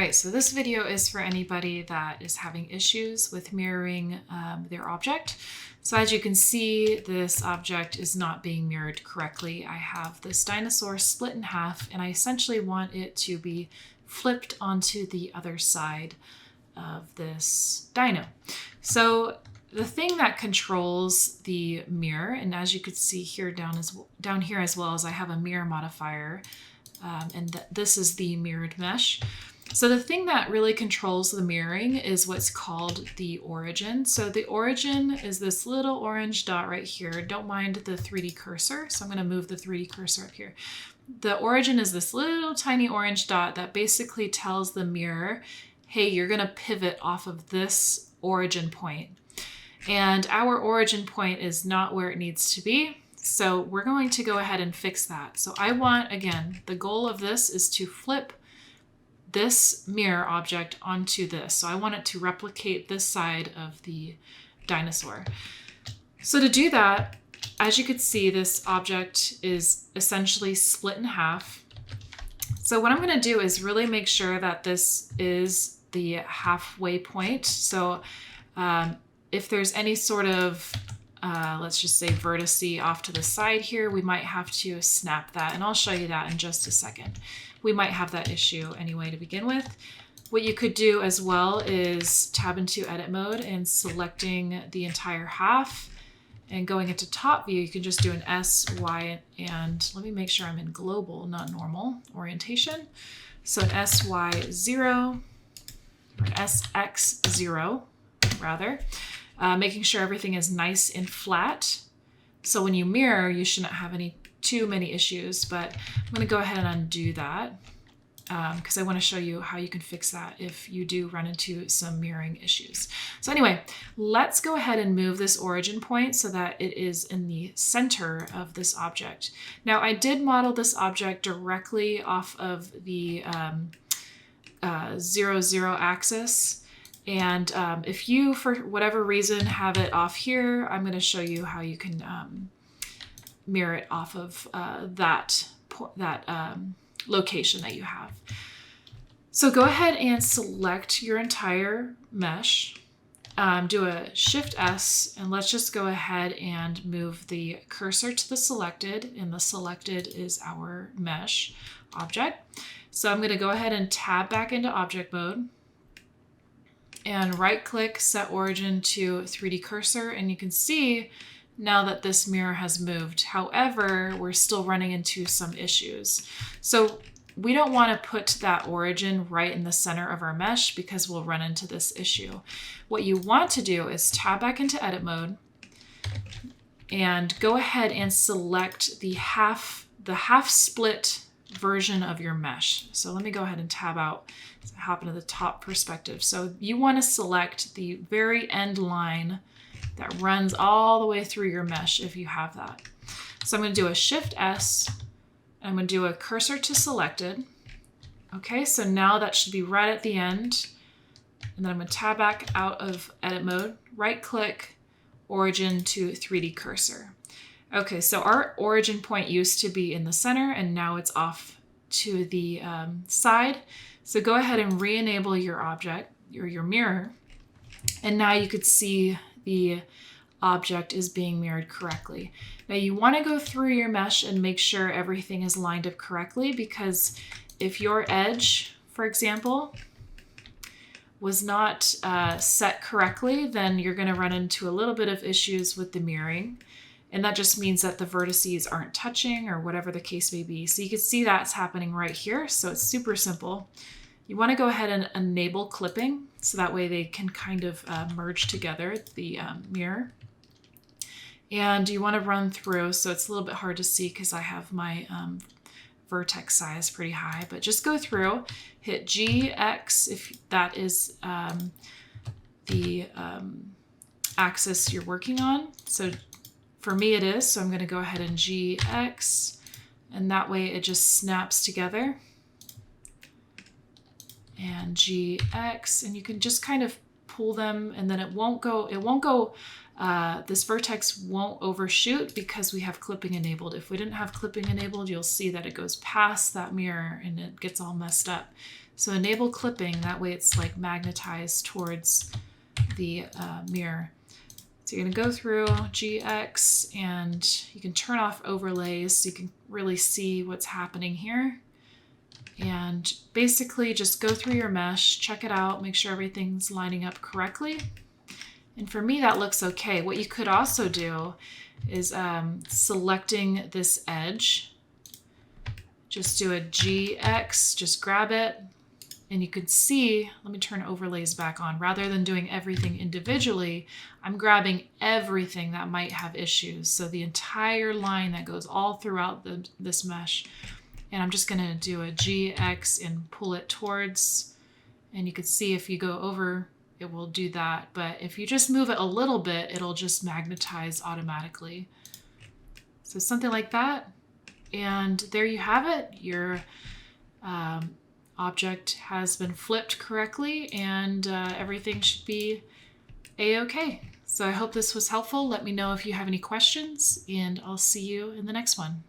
right, so this video is for anybody that is having issues with mirroring their object. So as you can see, this object is not being mirrored correctly. I have this dinosaur split in half, and I essentially want it to be flipped onto the other side of this dino. So the thing that controls the mirror, and as you could see here down here as well, as I have a mirror modifier, and this is the mirrored mesh. So the thing that really controls the mirroring is what's called the origin. So the origin is this little orange dot right here. Don't mind the 3D cursor. So I'm going to move the 3D cursor up here. The origin is this little tiny orange dot that basically tells the mirror, hey, you're going to pivot off of this origin point. And our origin point is not where it needs to be. So we're going to go ahead and fix that. So I want, again, the goal of this is to flip this mirror object onto this. So I want it to replicate this side of the dinosaur. So to do that, as you could see, this object is essentially split in half. So what I'm going to do is really make sure that this is the halfway point. So if there's any sort of let's just say vertice off to the side here, we might have to snap that, and I'll show you that in just a second. We might have that issue anyway to begin with. What you could do as well is tab into edit mode and selecting the entire half and going into top view. You can just do an S, Y, and let me make sure I'm in global, not normal orientation. So an SY0 or SX0 rather. Making sure everything is nice and flat. So when you mirror, you shouldn't have too many issues, but I'm going to go ahead and undo that because I want to show you how you can fix that if you do run into some mirroring issues. So anyway, let's go ahead and move this origin point so that it is in the center of this object. Now I did model this object directly off of the 0, 0 axis. And if you, for whatever reason, have it off here, I'm going to show you how you can mirror it off of that location that you have. So go ahead and select your entire mesh. Do a Shift S, and let's just go ahead and move the cursor to the selected, and the selected is our mesh object. So I'm going to go ahead and tab back into object mode. And right click, set origin to 3D cursor, and you can see now that this mirror has moved. However, we're still running into some issues. So we don't want to put that origin right in the center of our mesh because we'll run into this issue. What you want to do is tab back into edit mode and go ahead and select the half split version of your mesh. So let me go ahead and tab out, hop into the top perspective. So you want to select the very end line that runs all the way through your mesh if you have that. So I'm going to do a Shift S, and I'm going to do a cursor to selected. Okay, so now that should be right at the end. And then I'm going to tab back out of edit mode, right click, origin to 3D cursor. Okay, so our origin point used to be in the center, and now it's off to the side. So go ahead and re-enable your object, or your mirror, and now you could see the object is being mirrored correctly. Now you want to go through your mesh and make sure everything is lined up correctly, because if your edge, for example, was not set correctly, then you're going to run into a little bit of issues with the mirroring. And that just means that the vertices aren't touching or whatever the case may be. So you can see that's happening right here. So it's super simple. You want to go ahead and enable clipping so that way they can kind of merge together, the mirror. And you want to run through, so it's a little bit hard to see because I have my vertex size pretty high, but just go through, hit G, X if that is the axis you're working on. So for me it is, so I'm going to go ahead and GX, and that way it just snaps together. And GX, and you can just kind of pull them, and then it won't go, this vertex won't overshoot because we have clipping enabled. If we didn't have clipping enabled, you'll see that it goes past that mirror and it gets all messed up. So enable clipping, that way it's like magnetized towards the mirror. So you're going to go through GX and you can turn off overlays so you can really see what's happening here. And basically just go through your mesh, check it out, make sure everything's lining up correctly. And for me, that looks okay. What you could also do is selecting this edge. Just do a GX, just grab it. And you could see, let me turn overlays back on. Rather than doing everything individually, I'm grabbing everything that might have issues. So the entire line that goes all throughout this mesh. And I'm just gonna do a GX and pull it towards. And you can see if you go over, it will do that. But if you just move it a little bit, it'll just magnetize automatically. So something like that. And there you have it. Your object has been flipped correctly and everything should be a-okay. So I hope this was helpful. Let me know if you have any questions and I'll see you in the next one.